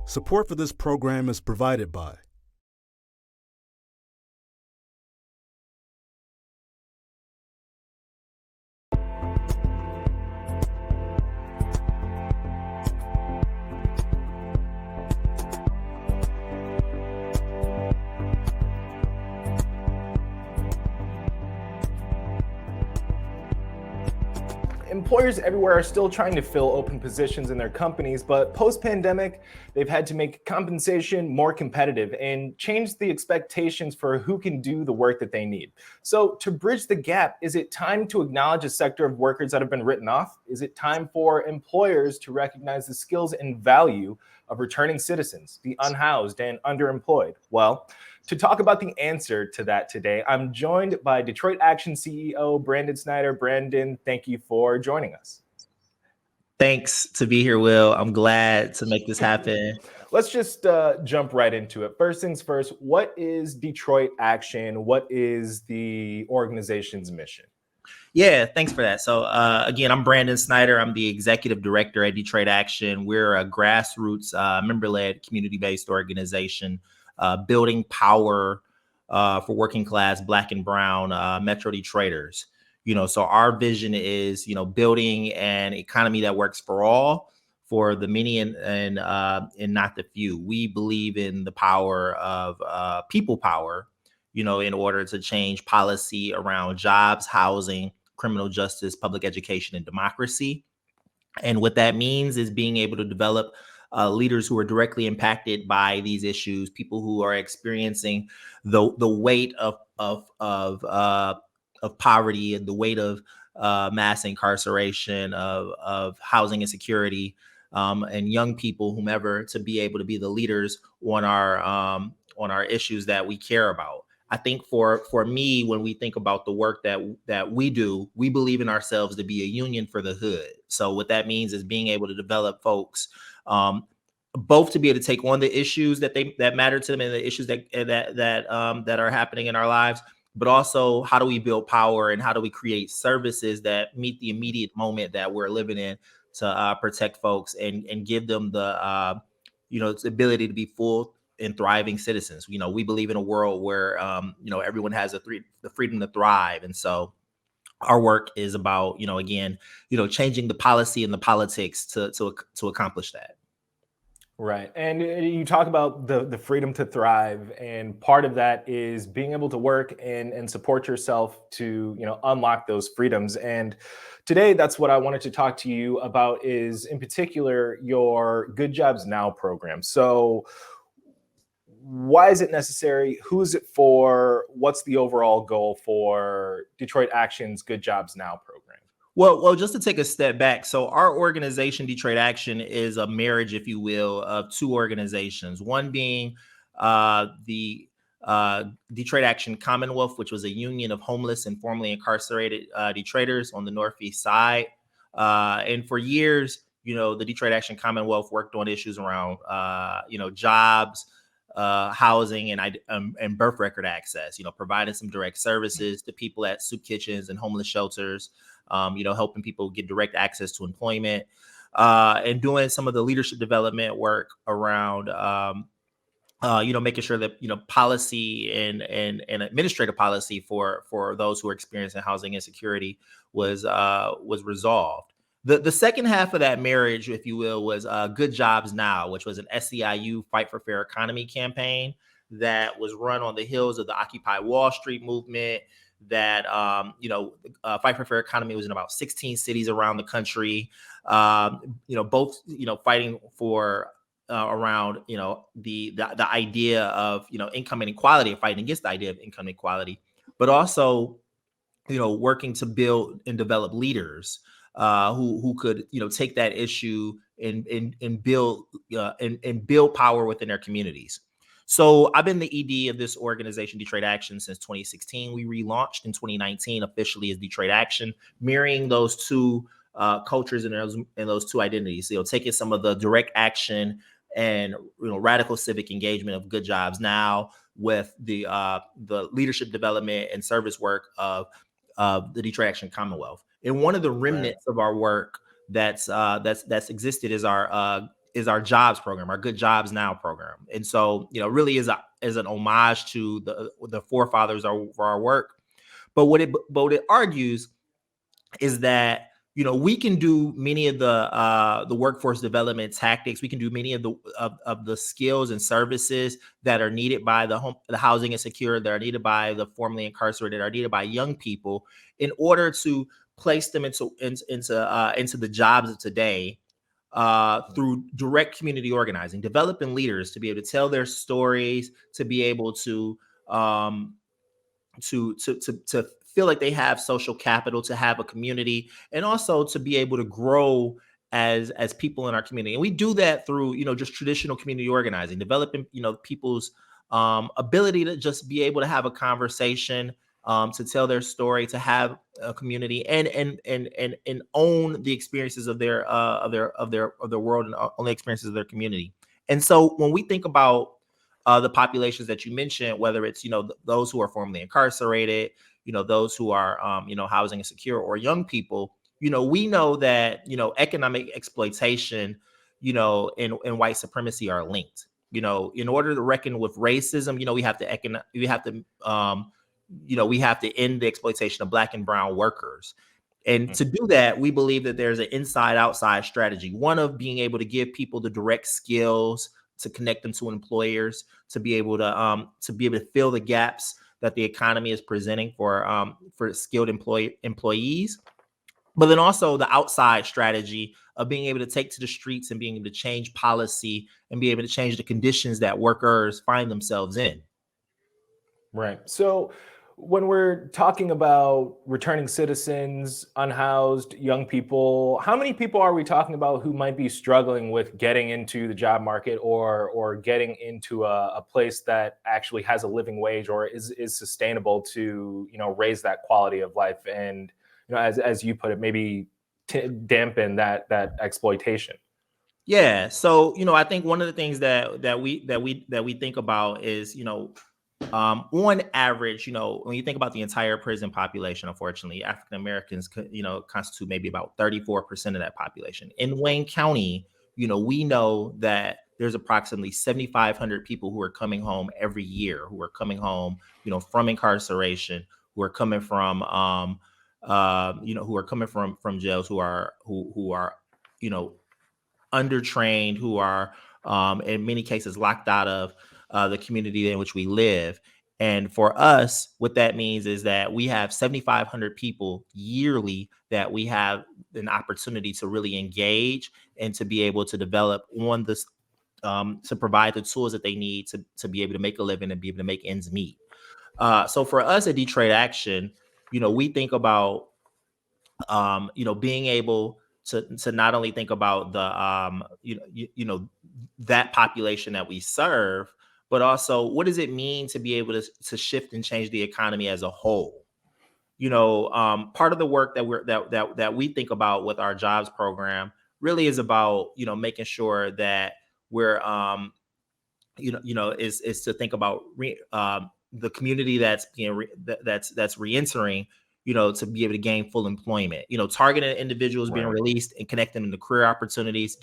Support for this program is provided by Employers everywhere are still trying to fill open positions in their companies, but post-pandemic, they've had to make compensation more competitive and change the expectations for who can do the work that they need. So to bridge the gap, is it time to acknowledge a sector of workers that have been written off? Is it time for employers to recognize the skills and value of returning citizens, the unhoused and underemployed? Well, to talk about the answer to that today, I'm joined by Detroit Action CEO Branden Snyder. Branden, thank you for joining us. Thanks to be here, Will. I'm glad to make this happen. Let's just jump right into it. First things first, what is Detroit Action? What is the organization's mission? Yeah, thanks for that. So again, I'm Branden Snyder. I'm the executive director at Detroit Action. We're a grassroots, member-led, community-based organization building power for working class Black and brown Metro Detroiters. So our vision is, building an economy that works for all, for the many and not the few. We believe in the power of people power, in order to change policy around jobs, housing, criminal justice, public education, and democracy. And what that means is being able to develop leaders who are directly impacted by these issues, people who are experiencing the weight of poverty and the weight of mass incarceration, of housing insecurity, and young people, whomever, to be able to be the leaders on our issues that we care about. I think for me, when we think about the work that we do, we believe in ourselves to be a union for the hood. So what that means is being able to develop folks, both to be able to take on the issues that matter to them and the issues that are happening in our lives, but also how do we build power and how do we create services that meet the immediate moment that we're living in to protect folks and give them the ability to be full and thriving citizens. We believe in a world where everyone has the freedom to thrive, and so our work is about changing the policy and the politics to accomplish that. Right. And you talk about the freedom to thrive. And part of that is being able to work and support yourself to, unlock those freedoms. And today, that's what I wanted to talk to you about is, in particular, your Good Jobs Now program. So why is it necessary? Who is it for? What's the overall goal for Detroit Action's Good Jobs Now program? Well, just to take a step back. So our organization, Detroit Action, is a marriage, if you will, of two organizations. One being the Detroit Action Commonwealth, which was a union of homeless and formerly incarcerated Detroiters on the Northeast side. And for years, the Detroit Action Commonwealth worked on issues around, jobs, housing, and birth record access, providing some direct services to people at soup kitchens and homeless shelters, helping people get direct access to employment, and doing some of the leadership development work around, making sure that, policy and administrative policy for those who are experiencing housing insecurity was resolved. The second half of that marriage, if you will, was Good Jobs Now, which was an SEIU Fight for Fair Economy campaign that was run on the heels of the Occupy Wall Street movement. That Fight for Fair Economy was in about 16 cities around the country. Both fighting for around the idea of income inequality, and fighting against the idea of income inequality, but also working to build and develop leaders who could take that issue and build power within their communities. So I've been the ED of this organization, Detroit Action, since 2016. We relaunched in 2019 officially as Detroit Action, mirroring those two cultures and those two identities. Taking some of the direct action and radical civic engagement of Good Jobs Now with the leadership development and service work of the Detroit Action Commonwealth. And one of the remnants of our work that's existed is our is our jobs program, our Good Jobs Now program. And so, really is an homage to the forefathers of our work. But what it argues is that we can do many of the workforce development tactics. We can do many of the skills and services that are needed by the housing insecure, that are needed by the formerly incarcerated, are needed by young people, in order to place them into the jobs of today, through direct community organizing, developing leaders to be able to tell their stories, to be able to feel like they have social capital, to have a community, and also to be able to grow as people in our community. And we do that through just traditional community organizing, developing people's ability to just be able to have a conversation, to tell their story, to have a community, and own the experiences of their world, and own the experiences of their community. And so when we think about the populations that you mentioned, whether it's those who are formerly incarcerated, those who are housing insecure, or young people, we know that economic exploitation, and white supremacy are linked. In order to reckon with racism, we have to end the exploitation of Black and brown workers. And to do that, we believe that there's an inside-outside strategy. One of being able to give people the direct skills to connect them to employers, to be able to fill the gaps that the economy is presenting for skilled employees. But then also the outside strategy of being able to take to the streets and being able to change policy and be able to change the conditions that workers find themselves in. Right. So when we're talking about returning citizens, unhoused, young people, how many people are we talking about who might be struggling with getting into the job market, or getting into a place that actually has a living wage, or is sustainable to raise that quality of life, and as you put it, maybe dampen that exploitation? Yeah. So I think one of the things that we think about is on average, when you think about the entire prison population, unfortunately, African Americans, constitute maybe about 34% of that population. In Wayne County, we know that there's approximately 7,500 people who are coming home every year, who are coming home, from incarceration, who are coming from, from jails, who are undertrained, who are, in many cases, locked out of the community in which we live. And for us, what that means is that we have 7,500 people yearly that we have an opportunity to really engage and to be able to develop on this, to provide the tools that they need to be able to make a living and be able to make ends meet. So for us at Detroit Action, we think about, being able to not only think about the, that population that we serve, but also what does it mean to be able to shift and change the economy as a whole? Part of the work that we think about with our jobs program really is about, making sure that we're, is to think about the community that's that's reentering, to be able to gain full employment, targeting individuals being released and connecting them to career opportunities,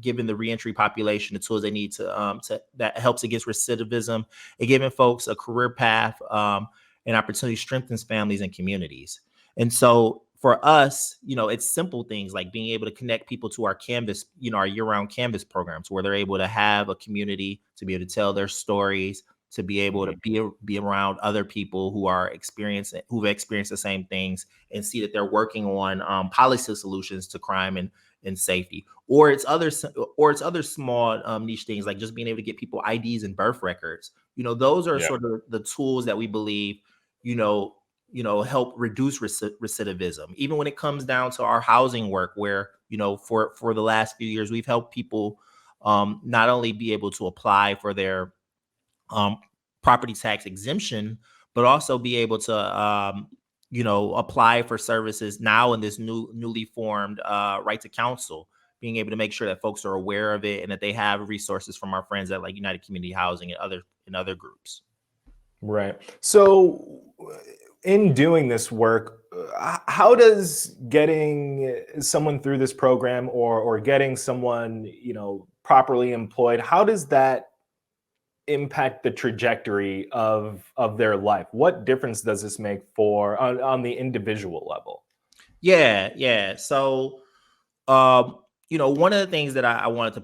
giving the reentry population the tools they need to that helps against recidivism, and giving folks a career path, and opportunity strengthens families and communities. And so for us, it's simple things like being able to connect people to our Canvas, our year-round Canvas programs, where they're able to have a community to be able to tell their stories, to be able to be around other people who've experienced the same things, and see that they're working on policy solutions to crime and safety, or it's other small niche things like just being able to get people IDs and birth records. Those are sort of the tools that we believe, help reduce recidivism. Even when it comes down to our housing work, where for the last few years we've helped people not only be able to apply for their property tax exemption, but also be able to, apply for services now in this newly formed right to counsel, being able to make sure that folks are aware of it and that they have resources from our friends at like United Community Housing and other groups. Right. So in doing this work, how does getting someone through this program, or getting someone, properly employed, how does that impact the trajectory of their life? What difference does this make for on the individual level? Yeah. So, um, one of the things that I wanted to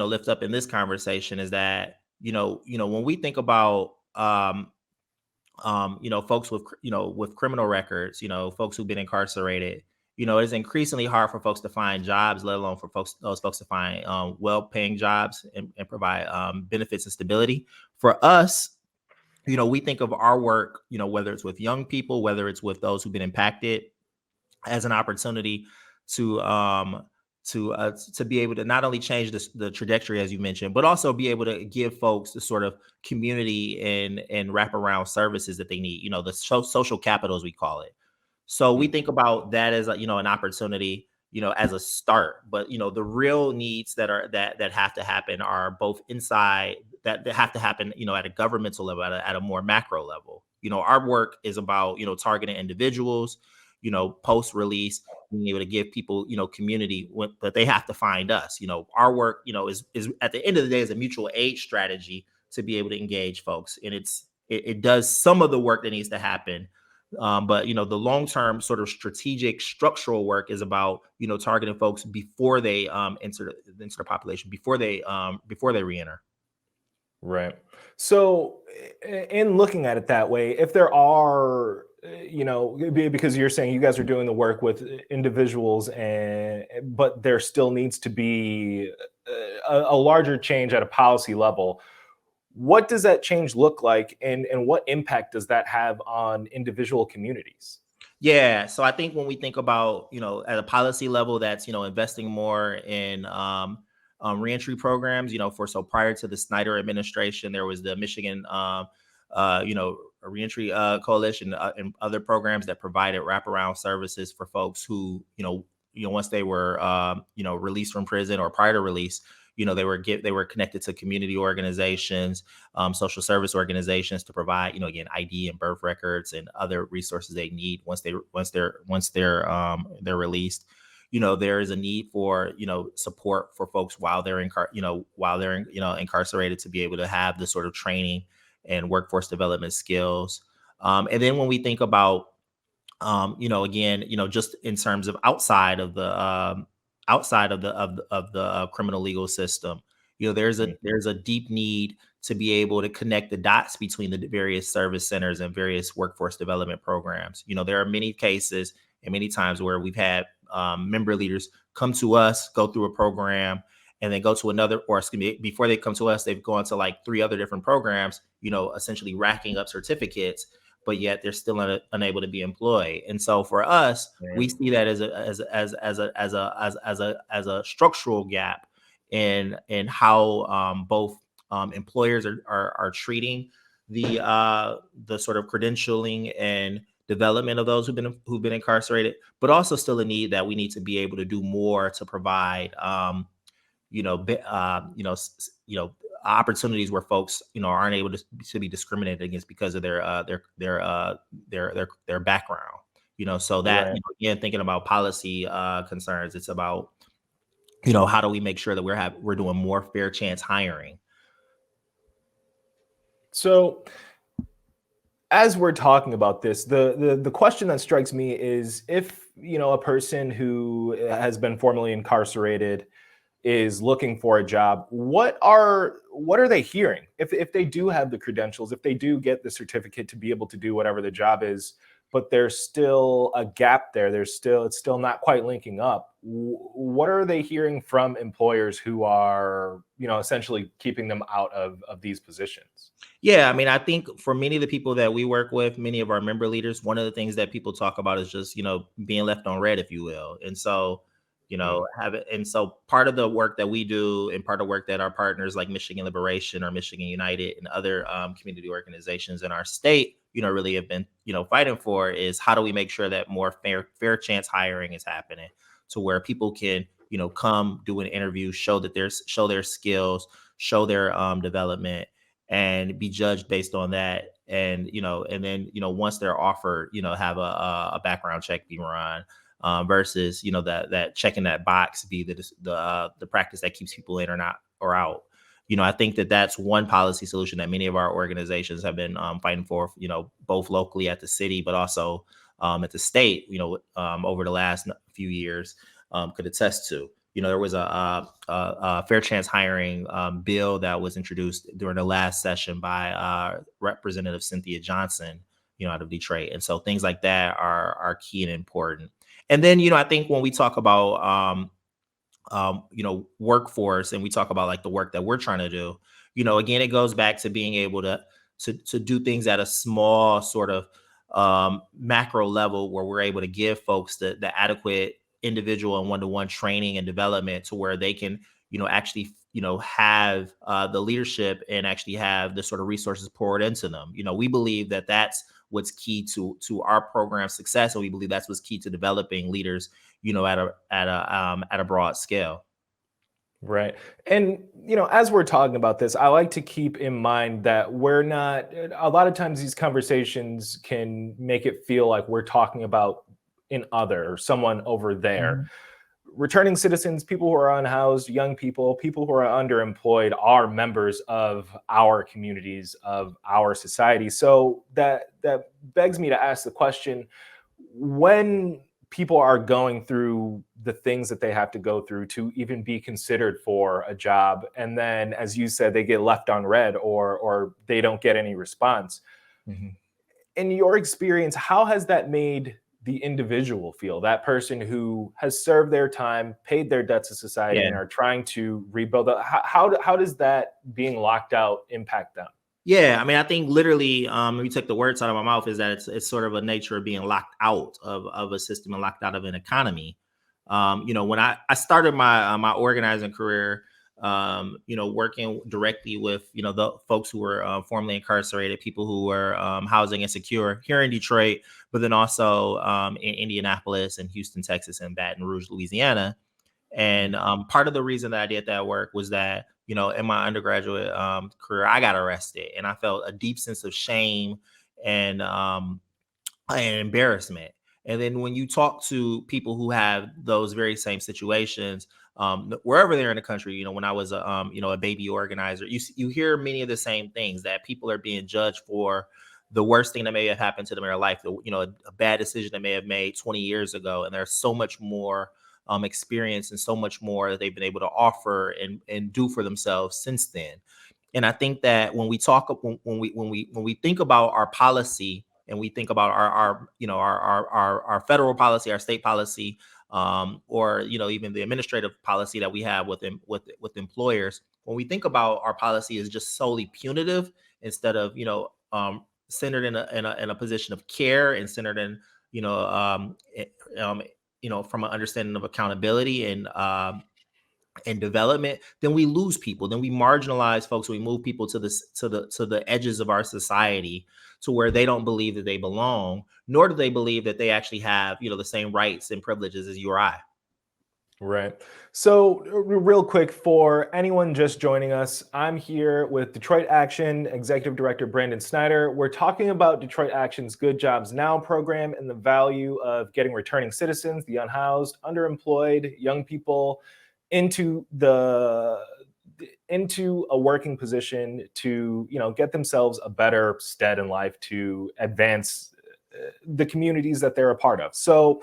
lift up in this conversation is that, when we think about, folks with, with criminal records, folks who've been incarcerated, it's increasingly hard for folks to find jobs, let alone for those folks to find well-paying jobs and provide benefits and stability. For us, we think of our work, whether it's with young people, whether it's with those who've been impacted, as an opportunity to to be able to not only change the trajectory as you mentioned, but also be able to give folks the sort of community and wraparound services that they need. The social capital, as we call it. So we think about that as an opportunity, as a start. But the real needs that have to happen are both inside that have to happen, at a governmental level, at a more macro level. Our work is about targeting individuals, post release, being able to give people, community, but they have to find us. Our work, is at the end of the day is a mutual aid strategy to be able to engage folks, and it does some of the work that needs to happen. But the long-term sort of strategic structural work is about targeting folks before they enter the population, before they re-enter. Right. So, in looking at it that way, if there are, because you're saying you guys are doing the work with individuals, but there still needs to be a larger change at a policy level. What does that change look like, and what impact does that have on individual communities? Yeah. So I think when we think about, at a policy level, that's, investing more in reentry programs, prior to the Snyder administration, there was the Michigan, a reentry coalition and other programs that provided wraparound services for folks who, once they were, released from prison or prior to release, they were connected to community organizations, social service organizations to provide, again, ID and birth records and other resources they need once they're released. There is a need for, support for folks while they're incarcerated, to be able to have the sort of training and workforce development skills. And then when we think about, again, just in terms of outside of the criminal legal system, there's a deep need to be able to connect the dots between the various service centers and various workforce development programs. There are many cases and many times where we've had member leaders come to us, go through a program, and then go to another, or excuse me, before they come to us, they've gone to like 3 other different programs, essentially racking up certificates, but yet they're still unable to be employed. And so for us, we see that as a structural gap in how both employers are treating the sort of credentialing and development of those who've been incarcerated, but also still a need that we need to be able to do more to provide opportunities where folks aren't able to be discriminated against because of their background. So that, Right. again, thinking about policy concerns, it's about how do we make sure that we're doing more fair chance hiring. So, as we're talking about this, the question that strikes me is, if a person who has been formerly incarcerated is looking for a job, what are they hearing? If they do have the credentials, if they do get the certificate to be able to do whatever the job is, but there's still a gap there, it's still not quite linking up. What are they hearing from employers who are, essentially keeping them out of these positions? Yeah, I mean, I think for many of the people that we work with, many of our member leaders, one of the things that people talk about is just, being left on red, if you will. And so, part of the work that we do, and part of the work that our partners like Michigan Liberation or Michigan United and other community organizations in our state, really have been, fighting for, is how do we make sure that more fair chance hiring is happening, to where people can, come do an interview, show their skills, show their development, and be judged based on that. And, and then, once they're offered, have a background check be run. versus, that checking that box be the practice that keeps people in or not or out. I think that that's one policy solution that many of our organizations have been fighting for, both locally at the city, but also at the state, over the last few years could attest to. There was a fair chance hiring bill that was introduced during the last session by Representative Cynthia Johnson, out of Detroit. And so things like that are key and important. And then, I think when we talk about workforce, and we talk about like the work that we're trying to do, again, it goes back to being able to do things at a small sort of macro level where we're able to give folks the adequate individual and one-to-one training and development to where they can, actually, have the leadership and actually have the sort of resources poured into them. We believe that that's what's key to our program success, and we believe that's what's key to developing leaders, at a broad scale. Right. And, as we're talking about this, I like to keep in mind that we're not, a lot of times these conversations can make it feel like we're talking about an other or someone over there. Mm-hmm. Returning citizens, people who are unhoused, young people who are underemployed are members of our communities, of our society. So that begs me to ask the question, when people are going through the things that they have to go through to even be considered for a job, and then, as you said, they get left on red or they don't get any response. Mm-hmm. In your experience, how has that made the individual feel, that person who has served their time, paid their debts to society, and are trying to rebuild? How does that being locked out impact them? Yeah, I mean, I think literally, let me take the words out of my mouth, is that it's sort of a nature of being locked out of a system and locked out of an economy. When I started my organizing career, working directly with, the folks who were formerly incarcerated, people who were housing insecure here in Detroit, but then also in Indianapolis and Houston, Texas, and Baton Rouge, Louisiana. And part of the reason that I did that work was that, in my undergraduate career, I got arrested, and I felt a deep sense of shame and embarrassment. And then when you talk to people who have those very same situations, wherever they're in the country, when I was a baby organizer, you hear many of the same things, that people are being judged for the worst thing that may have happened to them in their life, a bad decision they may have made 20 years ago, and there's so much more experience and so much more that they've been able to offer and do for themselves since then. And I think that when we talk, when we think about our policy, and we think about our federal policy, our state policy, or even the administrative policy that we have with employers, when we think about our policy is just solely punitive instead of centered in a position of care, and centered in from an understanding of accountability and development, then we lose people. Then we marginalize folks. We move people to the edges of our society, to where they don't believe that they belong, nor do they believe that they actually have the same rights and privileges as you or I. Right. So real quick, for anyone just joining us, I'm here with Detroit Action Executive Director Branden Snyder. We're talking about Detroit Action's Good Jobs Now program and the value of getting returning citizens, the unhoused, underemployed, young people into a working position to get themselves a better stead in life, to advance the communities that they're a part of. So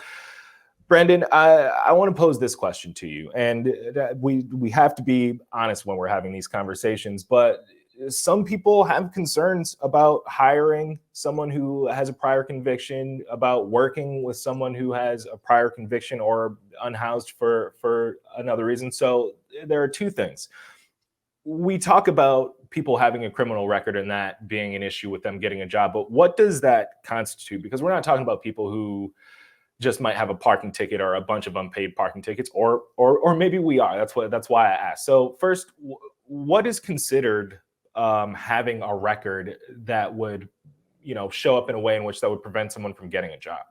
Branden, I want to pose this question to you, and we have to be honest when we're having these conversations, but some people have concerns about hiring someone who has a prior conviction, about working with someone who has a prior conviction or unhoused for another reason. So there are two things. We talk about people having a criminal record and that being an issue with them getting a job, but what does that constitute? Because we're not talking about people who just might have a parking ticket or a bunch of unpaid parking tickets, or maybe we are. That's why I asked. So first, what is considered having a record that would show up in a way in which that would prevent someone from getting a job?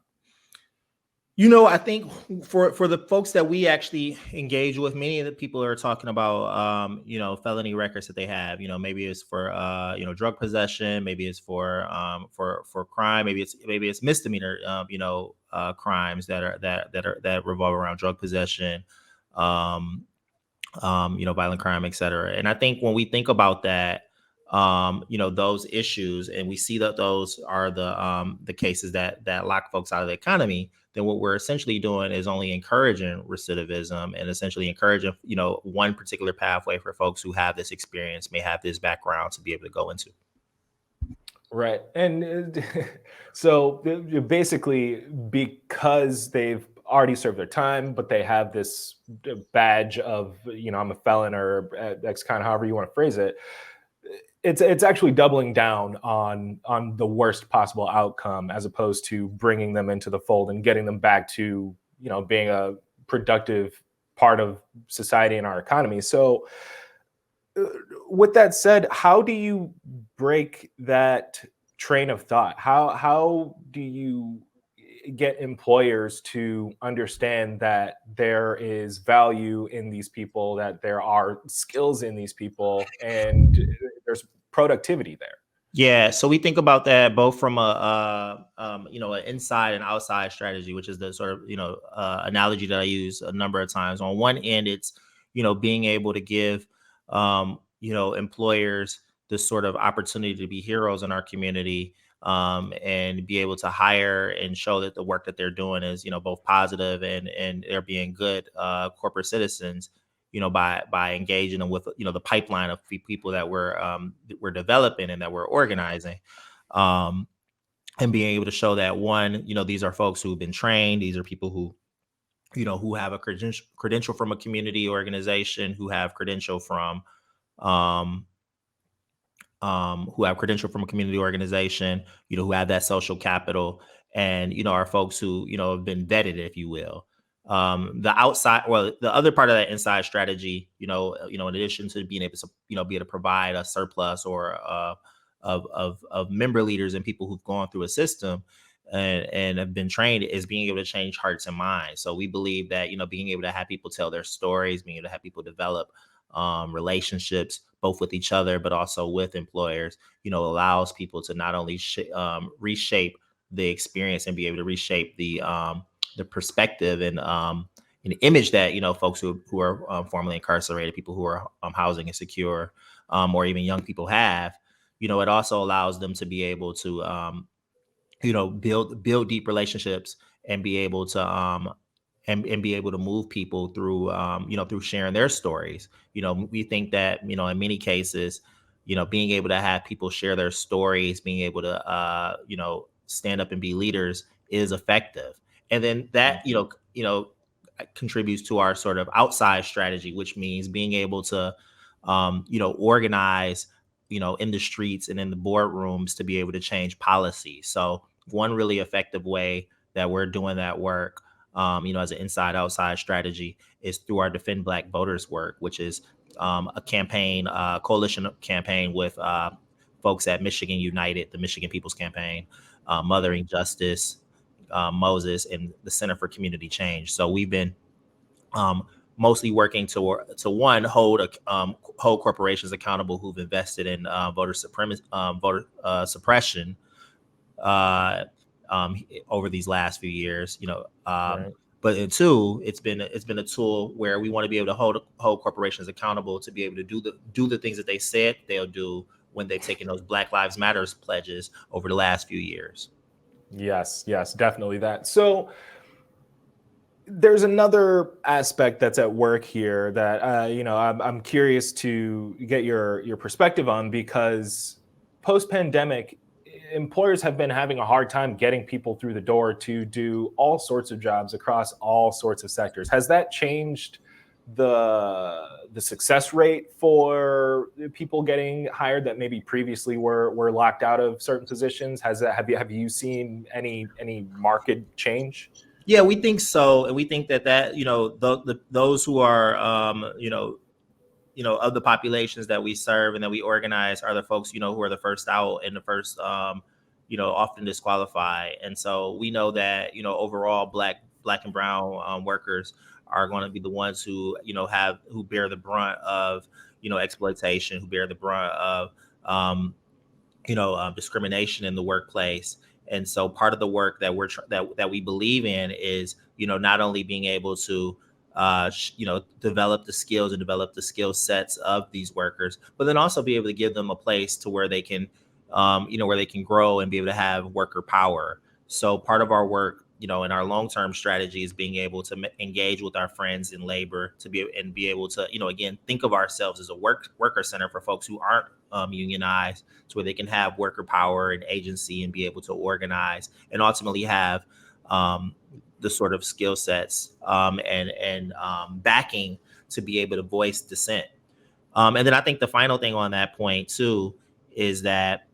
I think for the folks that we actually engage with, many of the people are talking about, felony records that they have. Maybe it's for, drug possession, maybe it's for crime, maybe it's misdemeanor, crimes that revolve around drug possession, um, violent crime, et cetera. And I think when we think about that, those issues, and we see that those are the cases that lock folks out of the economy, then what we're essentially doing is only encouraging recidivism and essentially encouraging, one particular pathway for folks who have this experience, may have this background to be able to go into. Right. And so basically, because they've already served their time, but they have this badge of, I'm a felon or ex-con, however you want to phrase it, it's actually doubling down on the worst possible outcome, as opposed to bringing them into the fold and getting them back to, being a productive part of society and our economy. So with that said, how do you break that train of thought? How do you get employers to understand that there is value in these people, that there are skills in these people, and there's productivity there? Yeah, so we think about that both from an inside and outside strategy, which is the sort of analogy that I use a number of times. On one end, it's being able to give employers this sort of opportunity to be heroes in our community, and be able to hire and show that the work that they're doing is both positive and they're being good corporate citizens, by engaging them with the pipeline of people that we're developing and that we're organizing, and being able to show that, one, these are folks who've been trained, these are people who have a credential from a community organization, um, who have credential from a community organization, who have that social capital, and are folks who have been vetted, if you will. The other part of that inside strategy, in addition to being able to be able to provide a surplus or of member leaders and people who've gone through a system and have been trained, is being able to change hearts and minds. So we believe that being able to have people tell their stories, being able to have people develop relationships both with each other but also with employers, allows people to not only reshape the experience and be able to reshape the perspective and an image that folks who are formerly incarcerated, people who are housing insecure, or even young people have. It also allows them to be able to build deep relationships and be able to and be able to move people through through sharing their stories. We think that in many cases, being able to have people share their stories, being able to stand up and be leaders is effective. And then that contributes to our sort of outside strategy, which means being able to organize in the streets and in the boardrooms to be able to change policy. So one really effective way that we're doing that work, as an inside outside strategy, is through our Defend Black Voters work, which is a campaign, coalition campaign with folks at Michigan United, the Michigan People's Campaign, Mothering Justice, Moses, and the Center for Community Change. So we've been mostly working to one, hold corporations accountable who've invested in voter suppression over these last few years. Right. But in two, it's been a tool where we want to be able to hold corporations accountable to be able to do the things that they said they'll do when they've taken those Black Lives Matters pledges over the last few years. Yes, definitely that. So there's another aspect that's at work here that I'm curious to get your perspective on, because post-pandemic, employers have been having a hard time getting people through the door to do all sorts of jobs across all sorts of sectors. Has that changed the success rate for people getting hired that maybe previously were locked out of certain positions? Have you seen any market change? Yeah, we think so, and we think that those who are of the populations that we serve and that we organize are the folks who are the first out and the first often disqualified. And so we know that overall Black Black and brown workers are going to be the ones who, who bear the brunt of, exploitation, who bear the brunt of, discrimination in the workplace. And so part of the work that that we believe in is, not only being able to, develop the skills and develop the skill sets of these workers, but then also be able to give them a place to where they can, where they can grow and be able to have worker power. So part of our work, in our long-term strategy is being able to engage with our friends in labor to be able to, again, think of ourselves as a worker center for folks who aren't unionized, to where they can have worker power and agency and be able to organize and ultimately have the sort of skill sets and backing to be able to voice dissent. And then I think the final thing on that point too is that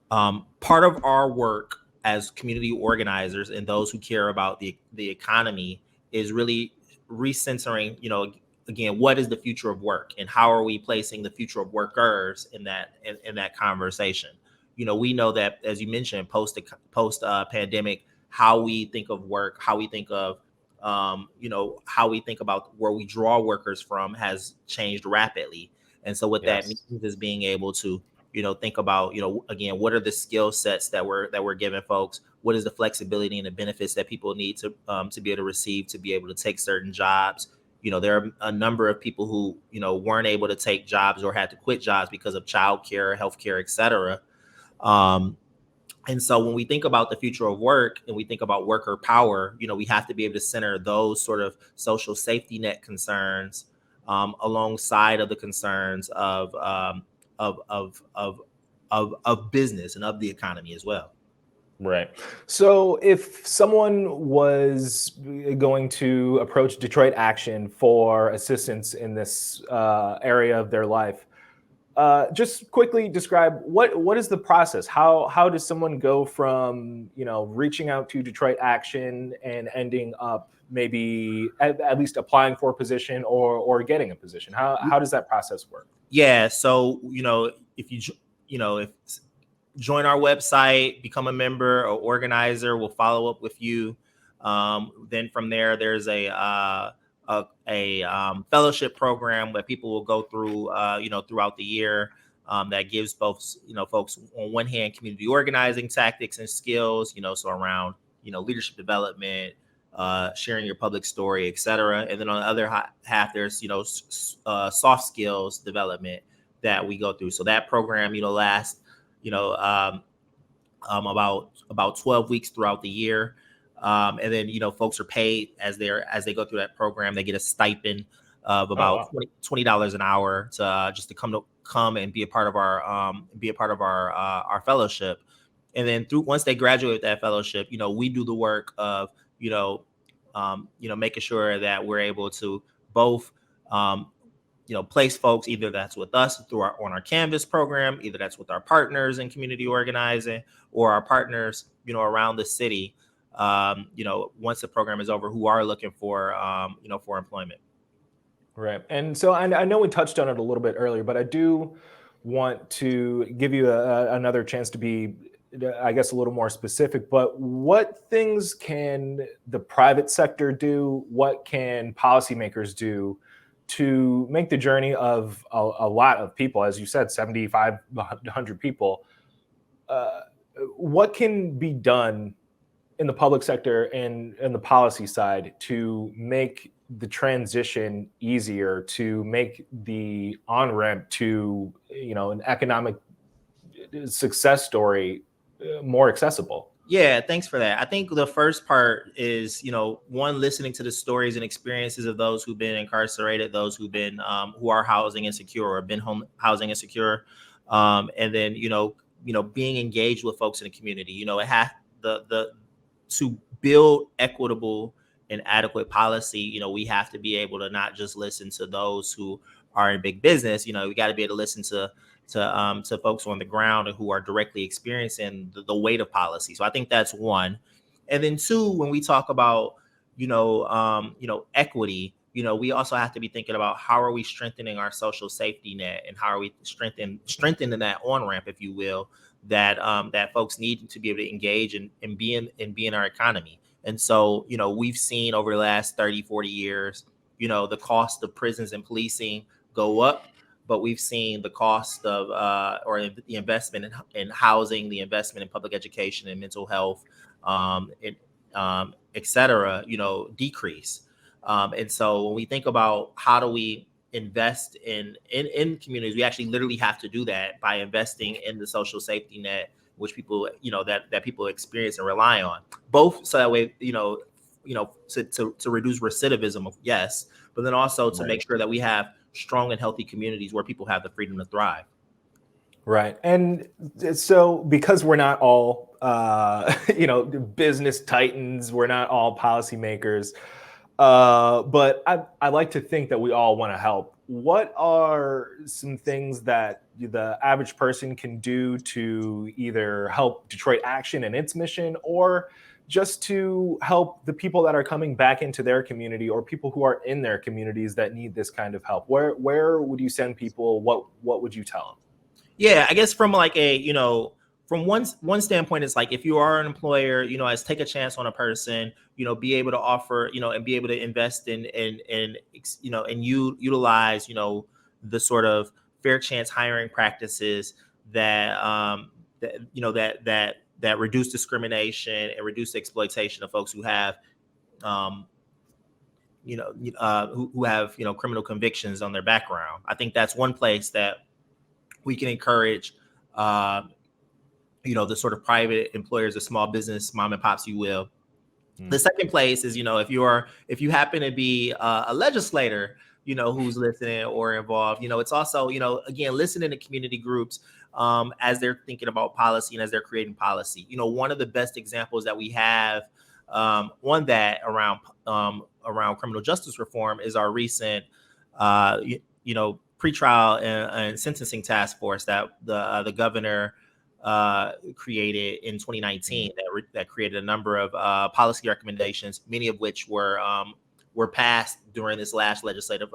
part of our work as community organizers and those who care about the economy is really recentering, again, what is the future of work and how are we placing the future of workers in that conversation? We know that, as you mentioned, post pandemic, how we think of work, how we think of, how we think about where we draw workers from has changed rapidly. And so what that means is being able to, think about, again, what are the skill sets that we're giving folks? What is the flexibility and the benefits that people need to be able to receive to be able to take certain jobs? There are a number of people who, weren't able to take jobs or had to quit jobs because of childcare, healthcare, et cetera. And so when we think about the future of work and we think about worker power, we have to be able to center those sort of social safety net concerns alongside of the concerns of business and of the economy as well. Right. So if someone was going to approach Detroit Action for assistance in this area of their life, just quickly describe what is the process? How does someone go from, reaching out to Detroit Action and ending up maybe at least applying for a position or getting a position? How does that process work? Yeah. So, if if join our website, become a member or organizer, we'll follow up with you. Then from there, there's a fellowship program where people will go through, throughout the year, that gives folks on one hand, community organizing tactics and skills, so around, leadership development, sharing your public story, et cetera. And then on the other half, there's, soft skills development that we go through. So that program, lasts, about 12 weeks throughout the year. And then, folks are paid as they go through that program. They get a stipend of about $20 an hour to just to come and be a part of our fellowship. And then once they graduate with that fellowship, we do the work of, making sure that we're able to both, place folks, either that's with us on our Canvas program, either that's with our partners in community organizing or our partners, around the city, once the program is over, who are looking for, for employment. Right. And so I know we touched on it a little bit earlier, but I do want to give you another chance to be, I guess, a little more specific. But what things can the private sector do? What can policymakers do to make the journey of a lot of people, as you said, 7,500 people, what can be done in the public sector and the policy side to make the transition easier, to make the on-ramp to, an economic success story more accessible? Yeah, thanks for that. I think the first part is, one, listening to the stories and experiences of those who've been incarcerated, those who've been, who are housing insecure or been housing insecure. And then, being engaged with folks in the community, it has to build equitable and adequate policy. We have to be able to not just listen to those who are in big business. We got to be able to listen to folks on the ground and who are directly experiencing the weight of policy. So I think that's one. And then two, when we talk about, equity, we also have to be thinking about how are we strengthening our social safety net and how are we strengthening that on-ramp, if you will, that folks need to be able to engage and be in our economy. And so, we've seen over the last 30, 40 years, the cost of prisons and policing go up, but we've seen the cost of or the investment in housing, the investment in public education and mental health, et cetera, decrease. And so when we think about how do we invest in communities, we actually literally have to do that by investing in the social safety net, which people, that people experience and rely on, both so that way, to reduce recidivism, yes, but then also to make sure that we have strong and healthy communities where people have the freedom to thrive. Right. And so because we're not all, business titans, we're not all policymakers, but I like to think that we all want to help. What are some things that the average person can do to either help Detroit Action and its mission, or just to help the people that are coming back into their community, or people who are in their communities that need this kind of help? Where would you send people? What would you tell them? Yeah, I guess from like from one standpoint, it's like if you are an employer, as take a chance on a person, be able to offer, and be able to invest in and utilize, the sort of fair chance hiring practices that that reduce discrimination and reduce exploitation of folks who have who have criminal convictions on their background. I think that's one place that we can encourage the sort of private employers, the small business mom and pops, you will. The second place is, if you happen to be a legislator, who's listening or involved, it's also, again, listening to community groups as they're thinking about policy and as they're creating policy. One of the best examples that we have on that around criminal justice reform is our recent, pretrial and sentencing task force that the governor created in 2019 that created a number of policy recommendations, many of which were passed during this last legislative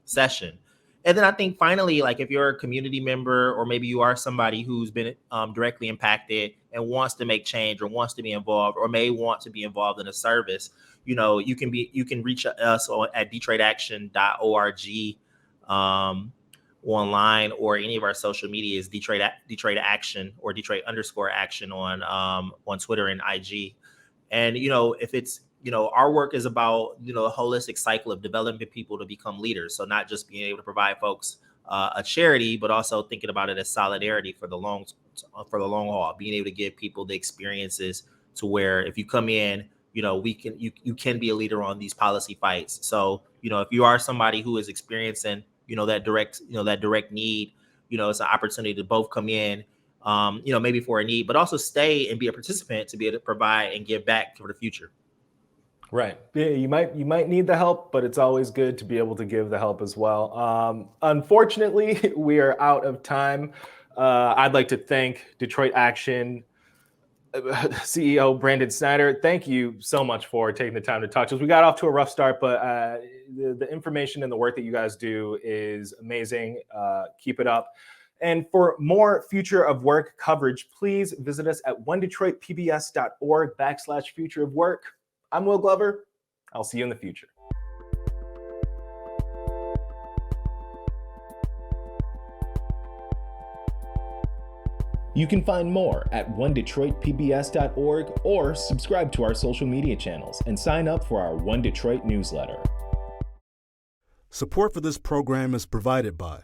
session. And then I think finally, like if you're a community member, or maybe you are somebody who's been directly impacted and wants to make change or wants to be involved or may want to be involved in a service, you can reach us at DetroitAction.org online, or any of our social media is Detroit Action or Detroit_Action on Twitter and IG. And if it's our work is about a holistic cycle of developing people to become leaders. So not just being able to provide folks a charity, but also thinking about it as solidarity for the long haul. Being able to give people the experiences to where if you come in, you can be a leader on these policy fights. So if you are somebody who is experiencing that direct need, it's an opportunity to both come in, maybe for a need, but also stay and be a participant to be able to provide and give back for the future. Right. Yeah, you might need the help, but it's always good to be able to give the help as well. Unfortunately, we are out of time. I'd like to thank Detroit Action CEO Branden Snyder. Thank you so much for taking the time to talk to us. We got off to a rough start, but the information and the work that you guys do is amazing. Keep it up. And for more Future of Work coverage, please visit us at onedetroitpbs.org/future of work. I'm Will Glover. I'll see you in the future. You can find more at onedetroitpbs.org, or subscribe to our social media channels and sign up for our One Detroit newsletter. Support for this program is provided by